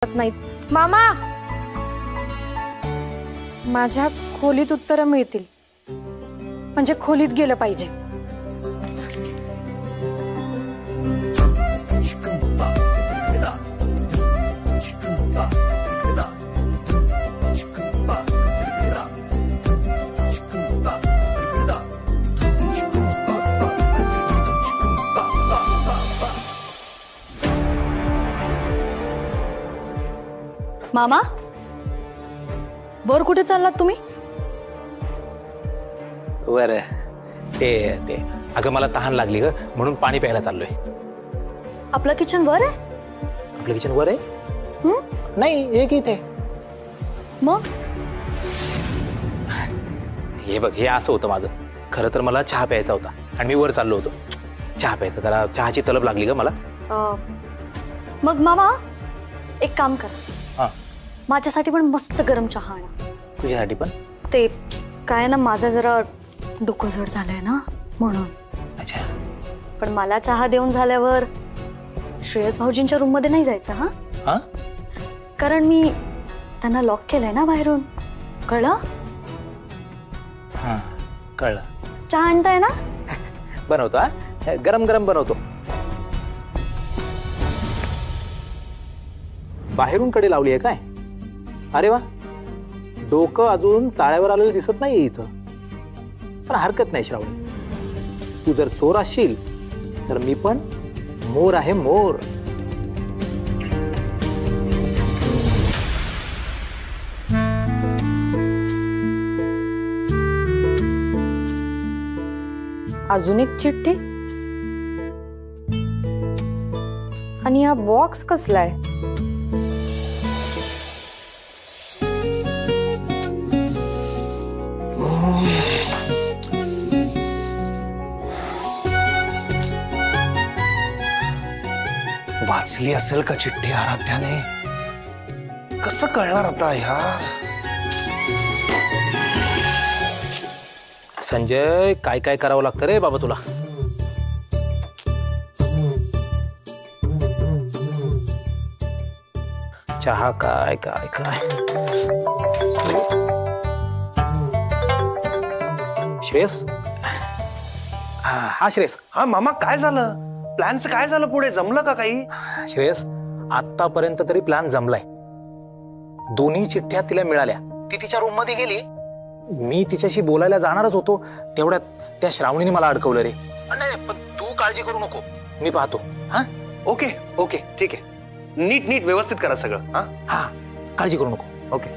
नाहीत मामा, माझ्या खोलीत उत्तरं मिळतील, म्हणजे खोलीत गेलं पाहिजे. मामा, वर कुठे चाललात तुम्ही? वर ते अगं मला तहान लागली ग, म्हणून पाणी प्यायला चाललोय. आपलं किचन वर आहे? आपलं किचन वर आहे? नाही, एक इथे. मग हे बघ, हे असं होतं माझं. खरं तर मला चहा प्यायचा होता आणि मी वर चाललो होतो चहा प्यायचा. जरा चहाची तलब लागली ग मला. मग मामा एक काम करा, माझ्यासाठी पण मस्त गरम चहा आणा. तुझ्यासाठी पण? ते काय ना, माझं जरा डोकं जड झालंय ना म्हणून. अच्छा. पण मला चहा देऊन झाल्यावर श्रेयस भाऊजींच्या रूम मध्ये नाही जायचं. हा, कारण मी त्यांना लॉक केलंय ना बाहेरून. कळलं? हा, कळलं. चहा आणताय ना? बनवतो. हा, गरम गरम बनवतो. बाहेरून कडे लावली आहे काय? अरे वा, डोकं अजून ताळ्यावर आलेलं दिसत नाही हिचं. पण हरकत नाही श्रावणी, तू जर चोर असशील तर मी पण मोर आहे, मोर. अजून एक चिठ्ठी आणि हा बॉक्स कसलाय? वाचली असेल का चिठ्ठी आराध्याने? कसं कळणार आता यार? संजय, काय काय करावं लागतं रे बाबा तुला? चहा काय काय काय. श्रेयस, हा श्रेयस. हा मामा, काय झालं? प्लॅनचं काय झालं पुढे? जमलं का काही? श्रेयस, आतापर्यंत तरी प्लॅन जमलाय. दोन्ही चिठ्ठ्या तिला मिळाल्या. ती तिच्या रूम मध्ये गेली. मी तिच्याशी बोलायला जाणारच होतो, तेवढ्यात त्या श्रावणीने मला अडकवलं रे. नाही, पण तू काळजी करू नको, मी पाहतो. हा, ओके ओके, ठीक आहे. नीट नीट व्यवस्थित करा सगळं. हा, काळजी करू नको. ओके.